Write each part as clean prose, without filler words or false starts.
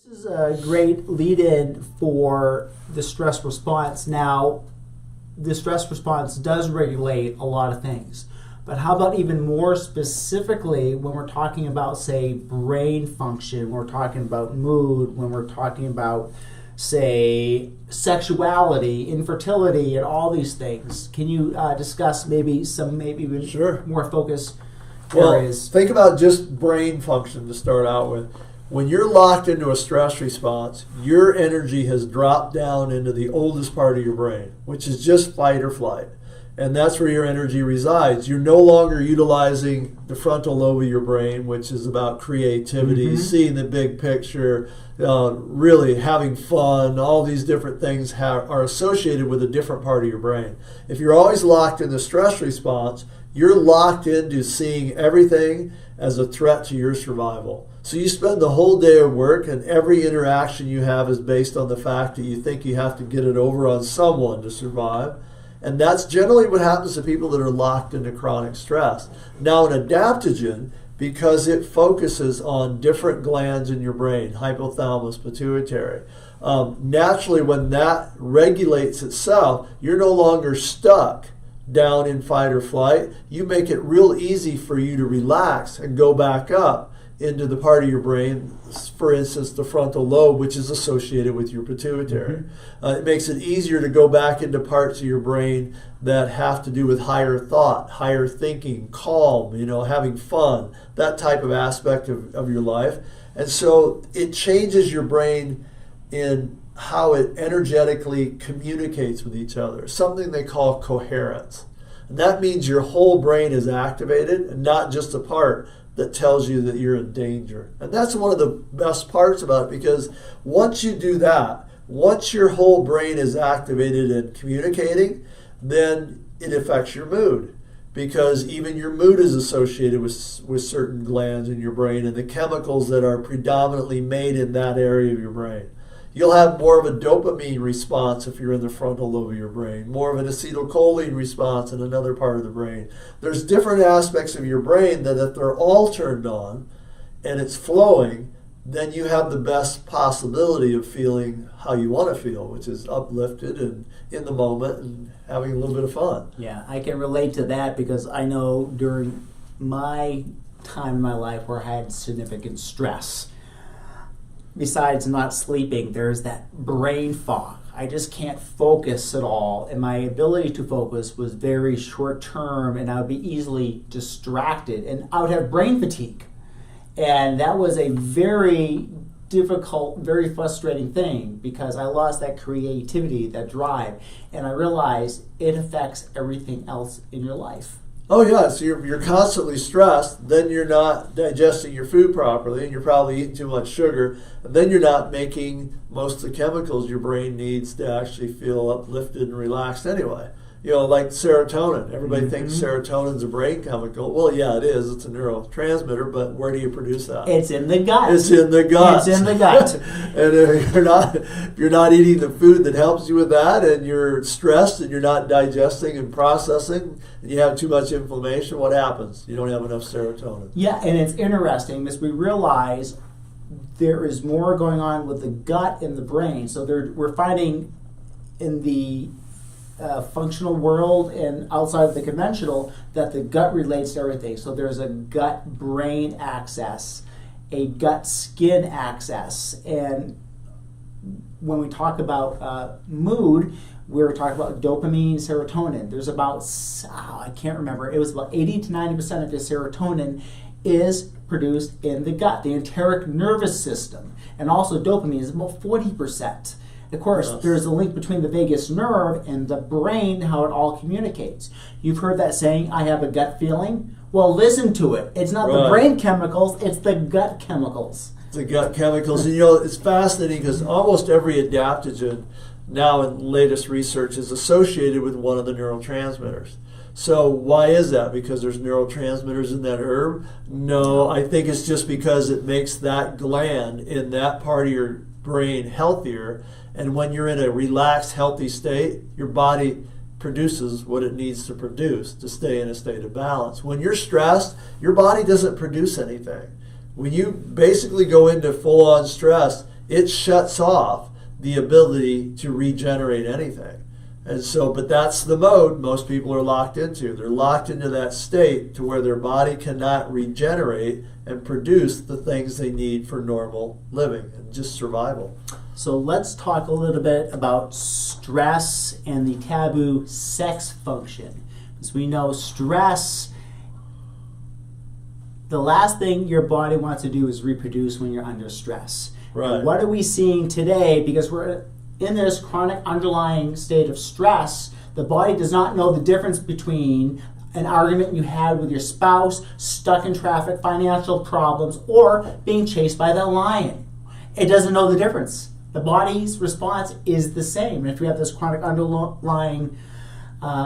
This is a great lead-in for the stress response. Now, the stress response does regulate a lot of things, but how about even more specifically when we're talking about, say, brain function, when we're talking about mood, when we're talking about, say, sexuality, infertility, and all these things. Can you discuss maybe even Sure. more focus Well, areas? think about just brain function to start out with. When you're locked into a stress response, your energy has dropped down into the oldest part of your brain, which is just fight or flight. And that's where your energy resides. You're no longer utilizing the frontal lobe of your brain, which is about creativity, seeing the big picture, really having fun. All these different things are associated with a different part of your brain. If you're always locked in the stress response, you're locked into seeing everything as a threat to your survival. So you spend the whole day at work, and every interaction you have is based on the fact that you think you have to get it over on someone to survive. And that's generally what happens to people that are locked into chronic stress. Now, an adaptogen, because it focuses on different glands in your brain, hypothalamus, pituitary, naturally when that regulates itself, you're no longer stuck down in fight or flight. You make it real easy for you to relax and go back up into the part of your brain, for instance, the frontal lobe, which is associated with your pituitary. It makes it easier to go back into parts of your brain that have to do with higher thought, higher thinking, calm, having fun, that type of aspect of your life. And so it changes your brain in how it energetically communicates with each other, something they call coherence. And that means your whole brain is activated and not just a part that tells you that you're in danger. And that's one of the best parts about it, because once you do that, once your whole brain is activated and communicating, then it affects your mood, because even your mood is associated with certain glands in your brain and the chemicals that are predominantly made in that area of your brain. You'll have more of a dopamine response if you're in the frontal lobe of your brain, more of an acetylcholine response in another part of the brain. There's different aspects of your brain that if they're all turned on and it's flowing, then you have the best possibility of feeling how you want to feel, which is uplifted and in the moment and having a little bit of fun. Yeah, I can relate to that because I know during my time in my life where I had significant stress, besides not sleeping, there's that brain fog. I just can't focus at all, and my ability to focus was very short term, and I would be easily distracted, and I would have brain fatigue. And that was a very difficult, very frustrating thing because I lost that creativity, that drive, and I realized it affects everything else in your life. Oh yeah, so you're constantly stressed, then you're not digesting your food properly, and you're probably eating too much sugar, and then you're not making most of the chemicals your brain needs to actually feel uplifted and relaxed anyway. Like serotonin. Everybody thinks serotonin's a brain chemical. Well, yeah, it is. It's a neurotransmitter, but where do you produce that? It's in the gut. It's in the gut. It's in the gut. And if you're not eating the food that helps you with that, and you're stressed and you're not digesting and processing, and you have too much inflammation, what happens? You don't have enough serotonin. Yeah, and it's interesting because we realize there is more going on with the gut and the brain. So we're finding in the functional world and outside of the conventional that the gut relates to everything. So there's a gut-brain axis, a gut-skin axis, and when we talk about mood, we're talking about dopamine, serotonin. There's about, I can't remember, it was about 80 to 90% of the serotonin is produced in the gut, the enteric nervous system, and also dopamine is about 40%. Of course, there's a link between the vagus nerve and the brain, how it all communicates. You've heard that saying, I have a gut feeling. Well, listen to it. It's not the brain chemicals, it's the gut chemicals. The gut chemicals. And it's fascinating because almost every adaptogen now in latest research is associated with one of the neurotransmitters. So why is that? Because there's neurotransmitters in that herb? No, I think it's just because it makes that gland in that part of your brain healthier. And when you're in a relaxed, healthy state, your body produces what it needs to produce to stay in a state of balance. When you're stressed, your body doesn't produce anything. When you basically go into full-on stress, it shuts off the ability to regenerate anything. And so, but that's the mode most people are locked into. They're locked into that state to where their body cannot regenerate and produce the things they need for normal living and just survival. So let's talk a little bit about stress and the taboo sex function. As we know, stress, the last thing your body wants to do is reproduce when you're under stress. Right. And what are we seeing today? Because we're in this chronic underlying state of stress, the body does not know the difference between an argument you had with your spouse, stuck in traffic, financial problems, or being chased by the lion. It doesn't know the difference. The body's response is the same. And if you have this chronic underlying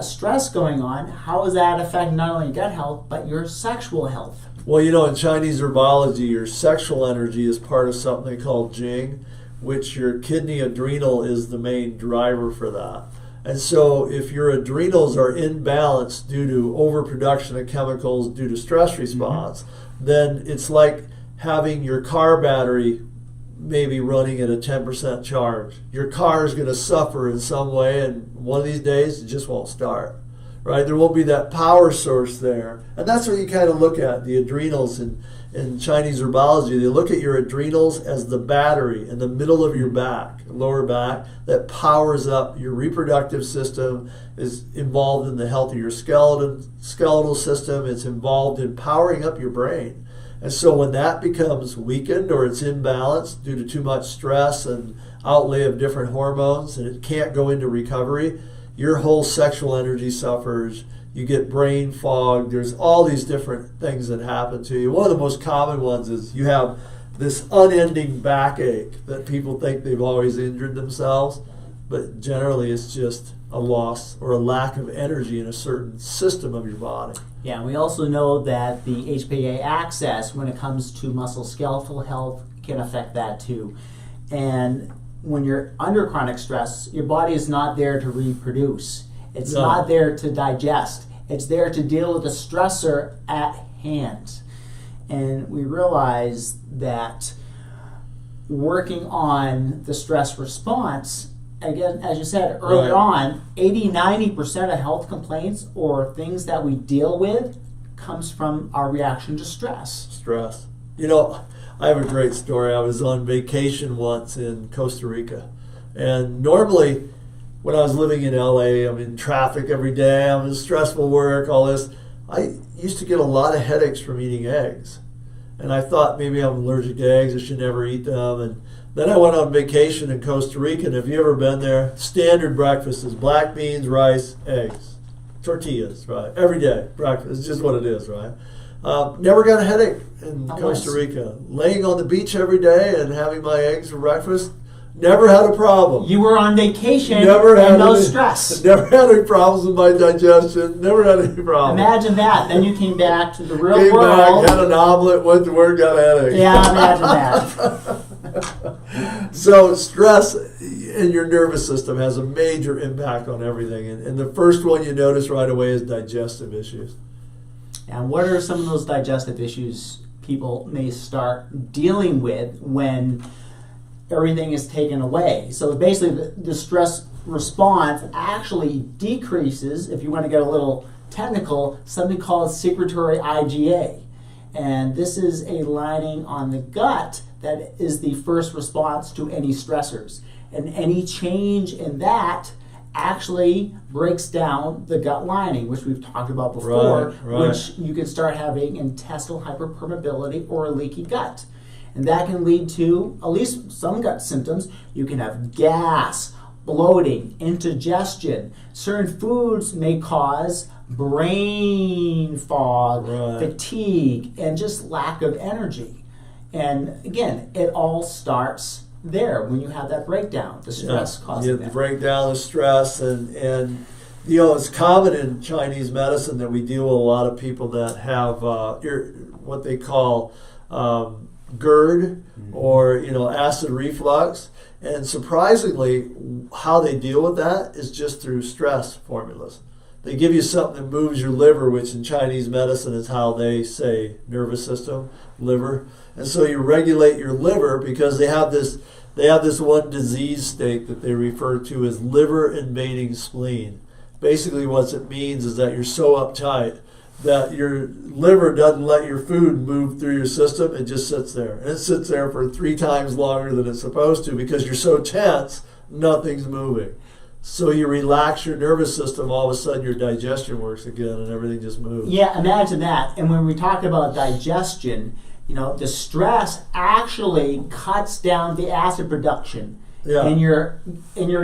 stress going on, how does that affect not only gut health, but your sexual health? Well, you know, in Chinese herbology, your sexual energy is part of something called Jing, which your kidney adrenal is the main driver for that. And so if your adrenals are imbalanced due to overproduction of chemicals due to stress response, then it's like having your car battery maybe running at a 10% charge. Your car is going to suffer in some way, and one of these days it just won't start. Right? There won't be that power source there. And that's what you kind of look at, the adrenals in Chinese herbology. They look at your adrenals as the battery in the middle of your back, lower back, that powers up your reproductive system, is involved in the health of your skeletal system. It's involved in powering up your brain. And so when that becomes weakened or it's imbalanced due to too much stress and outlay of different hormones and it can't go into recovery, your whole sexual energy suffers. You get brain fog. There's all these different things that happen to you. One of the most common ones is you have this unending backache that people think they've always injured themselves, but generally it's just a loss or a lack of energy in a certain system of your body. Yeah, and we also know that the HPA axis, when it comes to musculoskeletal health, can affect that too. And when you're under chronic stress, your body is not there to reproduce. It's not there to digest. It's there to deal with the stressor at hand. And we realize that working on the stress response, again, as you said earlier on, 80-90% of health complaints or things that we deal with comes from our reaction to stress. Stress. You know, I have a great story. I was on vacation once in Costa Rica. And normally, when I was living in LA, I'm in traffic every day, I'm in stressful work, all this. I used to get a lot of headaches from eating eggs. And I thought maybe I'm allergic to eggs, I should never eat them. And then I went on vacation in Costa Rica, and if you've ever been there, standard breakfast is black beans, rice, eggs, tortillas, right? Every day, breakfast. It's just what it is, right? Never got a headache in Costa Rica. Laying on the beach every day and having my eggs for breakfast, never had a problem. You were on vacation never and no stress. Never had any problems with my digestion. Never had any problems. Imagine that. Then you came back to the real Came world. back, had an omelet, went to work, got a headache. Yeah, imagine that. So stress in your nervous system has a major impact on everything. And the first one you notice right away is digestive issues. And what are some of those digestive issues people may start dealing with when everything is taken away? So basically the stress response actually decreases, if you want to get a little technical, something called secretory IgA. And this is a lining on the gut that is the first response to any stressors. And any change in that actually breaks down the gut lining, which we've talked about before, which you can start having intestinal hyperpermeability or a leaky gut. And that can lead to at least some gut symptoms. You can have gas, bloating, indigestion. Certain foods may cause brain fog, fatigue, and just lack of energy. And again, it all starts there when you have that breakdown, the stress causing that. You break down the stress, and you know, it's common in Chinese medicine that we deal with a lot of people that have what they call GERD or acid reflux. And surprisingly, how they deal with that is just through stress formulas. They give you something that moves your liver, which in Chinese medicine is how they say nervous system, liver. And so you regulate your liver because they have this they have this one disease state that they refer to as liver invading spleen. Basically what it means is that you're so uptight that your liver doesn't let your food move through your system. It just sits there. And it sits there for 3 times longer than it's supposed to because you're so tense, nothing's moving. So you relax your nervous system, all of a sudden your digestion works again and everything just moves. Yeah, imagine that. And when we talk about digestion, the stress actually cuts down the acid production in your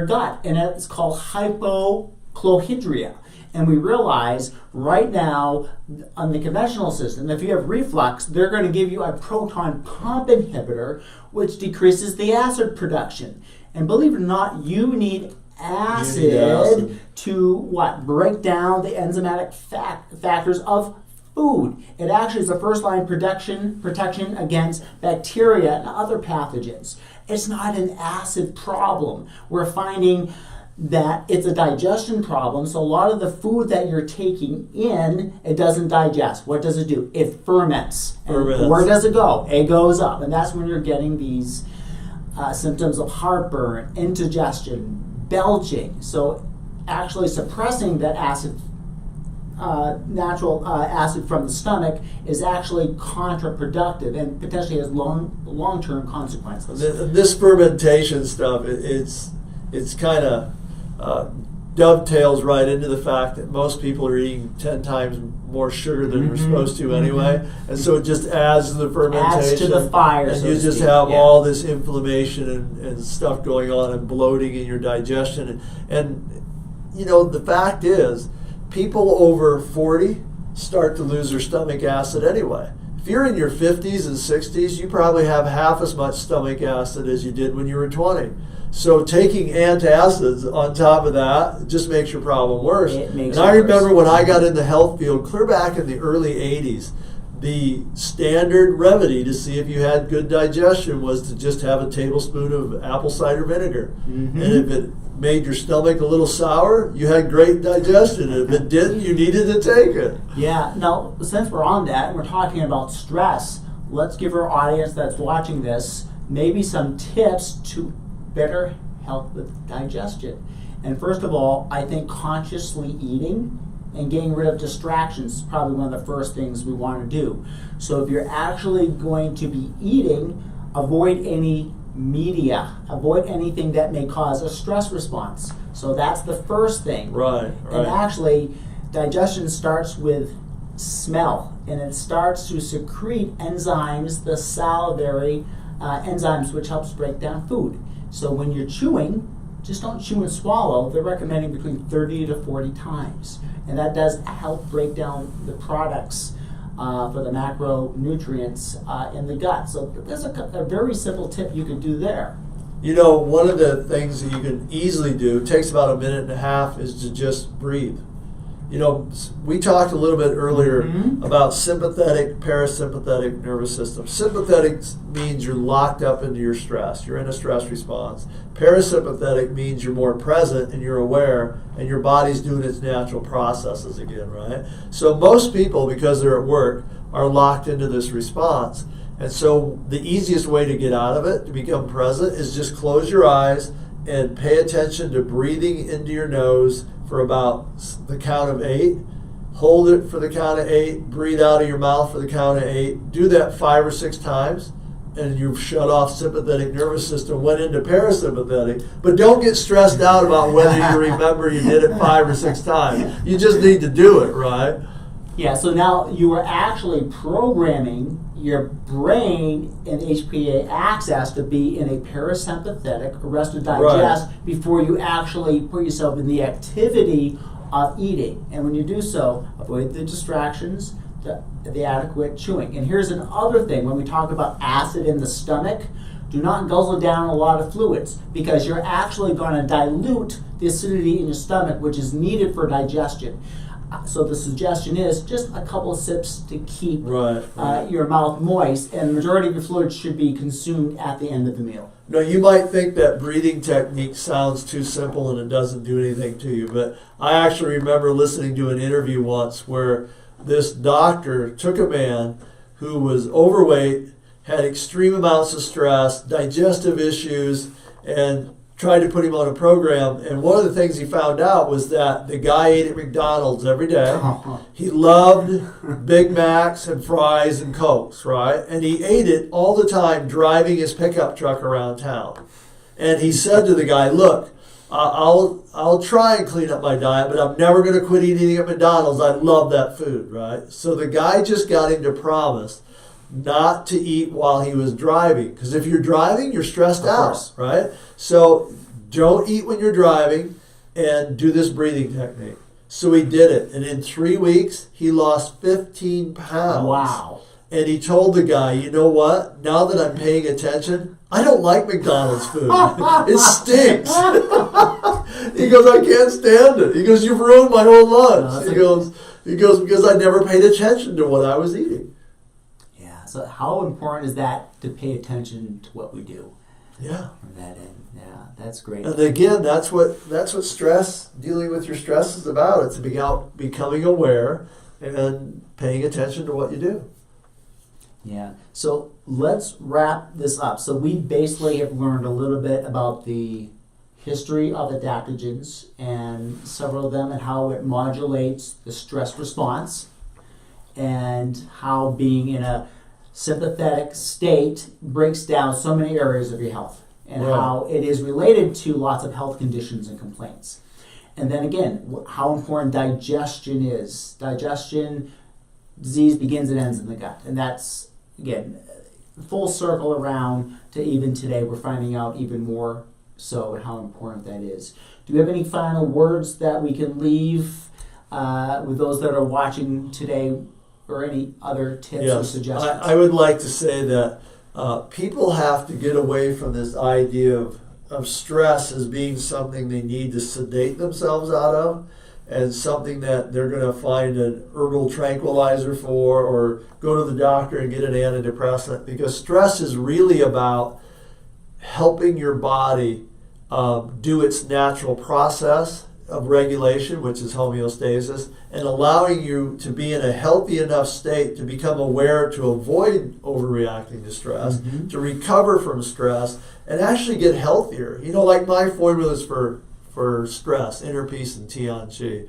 gut, and it's called hypochlorhydria. And we realize right now on the conventional system, if you have reflux, they're going to give you a proton pump inhibitor, which decreases the acid production. And believe it or not, you need acid to break down the enzymatic factors of food. It actually is a first-line protection against bacteria and other pathogens. It's not an acid problem. We're finding that it's a digestion problem. So a lot of the food that you're taking in, it doesn't digest. What does it do? It ferments. And where does it go? It goes up. And that's when you're getting these symptoms of heartburn, indigestion, belching. So actually suppressing that acid, natural acid from the stomach is actually counterproductive and potentially has long-term consequences. This fermentation stuff, it's kind of dovetails right into the fact that most people are eating 10 times more sugar than we're supposed to anyway, and so it just adds to the fermentation. Adds to the fire, and so you just have all this inflammation and stuff going on and bloating in your digestion. And the fact is, people over 40 start to lose their stomach acid anyway. If you're in your 50s and 60s, you probably have half as much stomach acid as you did when you were 20. So taking antacids on top of that just makes your problem worse. And I remember when I got in the health field, clear back in the early 80s, the standard remedy to see if you had good digestion was to just have a tablespoon of apple cider vinegar. And if it made your stomach a little sour, you had great digestion. And if it didn't, you needed to take it. Yeah. Now, since we're on that and we're talking about stress, let's give our audience that's watching this maybe some tips to better help with digestion. And first of all, I think consciously eating and getting rid of distractions is probably one of the first things we want to do. So if you're actually going to be eating, avoid any media, avoid anything that may cause a stress response. So that's the first thing. Right. And actually, digestion starts with smell, and it starts to secrete enzymes, the salivary enzymes, which helps break down food. So when you're chewing, just don't chew and swallow. They're recommending between 30 to 40 times. And that does help break down the products for the macronutrients in the gut. So there's a very simple tip you can do there. One of the things that you can easily do, it takes about a minute and a half, is to just breathe. We talked a little bit earlier about sympathetic, parasympathetic nervous system. Sympathetic means you're locked up into your stress. You're in a stress response. Parasympathetic means you're more present and you're aware and your body's doing its natural processes again, right? So most people, because they're at work, are locked into this response. And so the easiest way to get out of it, to become present, is just close your eyes and pay attention to breathing into your nose for about the count of 8. Hold it for the count of 8. Breathe out of your mouth for the count of 8. Do that 5 or 6 times, and you've shut off sympathetic nervous system, went into parasympathetic. But don't get stressed out about whether you remember you did it 5 or 6 times. You just need to do it, right? Yeah, so now you are actually programming your brain and HPA axis to be in a parasympathetic, rest to digest, before you actually put yourself in the activity of eating. And when you do so, avoid the distractions, the adequate chewing. And here's another thing, when we talk about acid in the stomach, do not guzzle down a lot of fluids, because you're actually going to dilute the acidity in your stomach, which is needed for digestion. So the suggestion is just a couple of sips to keep your mouth moist, and the majority of your fluids should be consumed at the end of the meal. Now, you might think that breathing technique sounds too simple and it doesn't do anything to you, but I actually remember listening to an interview once where this doctor took a man who was overweight, had extreme amounts of stress, digestive issues, and tried to put him on a program. And one of the things he found out was that the guy ate at McDonald's every day. He loved Big Macs and fries and Cokes, right? And he ate it all the time driving his pickup truck around town. And he said to the guy, look, I'll try and clean up my diet, but I'm never going to quit eating at McDonald's. I love that food, right? So the guy just got him to promise not to eat while he was driving. Because if you're driving, you're stressed out, right? So don't eat when you're driving and do this breathing technique. So he did it. And in 3 weeks, he lost 15 pounds. Wow. And he told the guy, you know what? Now that I'm paying attention, I don't like McDonald's food. It stinks. He goes, I can't stand it. He goes, you've ruined my whole lunch. He goes, because I never paid attention to what I was eating. Yeah. So how important is that to pay attention to what we do? Yeah. From that end. Yeah, that's great. And again, that's what stress, dealing with your stress is about. It's about becoming aware and paying attention to what you do. Yeah. So let's wrap this up. So we basically have learned a little bit about the history of adaptogens and several of them and how it modulates the stress response and how being in a sympathetic state breaks down so many areas of your health and how it is related to lots of health conditions and complaints. And then again, how important digestion is. Digestion, disease begins and ends in the gut. And that's, again, full circle around to even today. We're finding out even more so how important that is. Do we have any final words that we can leave with those that are watching today, or any other tips or suggestions? I would like to say that people have to get away from this idea of stress as being something they need to sedate themselves out of, and something that they're going to find an herbal tranquilizer for, or go to the doctor and get an antidepressant, because stress is really about helping your body do its natural process of regulation, which is homeostasis, and allowing you to be in a healthy enough state to become aware to avoid overreacting to stress, to recover from stress, and actually get healthier. You know, like my formulas for stress, Inner Peace and Tian-Chi.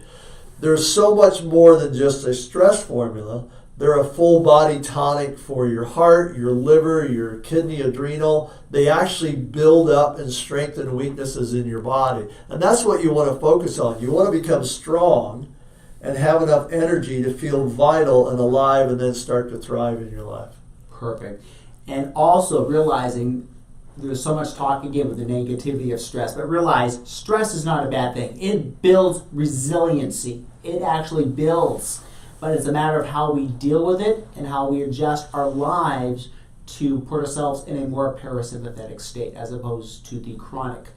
There's so much more than just a stress formula. They're a full body tonic for your heart, your liver, your kidney, adrenal. They actually build up and strengthen weaknesses in your body. And that's what you want to focus on. You want to become strong and have enough energy to feel vital and alive, and then start to thrive in your life. Perfect. And also realizing there's so much talk again with the negativity of stress, but realize stress is not a bad thing. It builds resiliency. It actually builds. But it's a matter of how we deal with it and how we adjust our lives to put ourselves in a more parasympathetic state as opposed to the chronic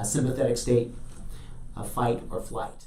sympathetic state of fight or flight.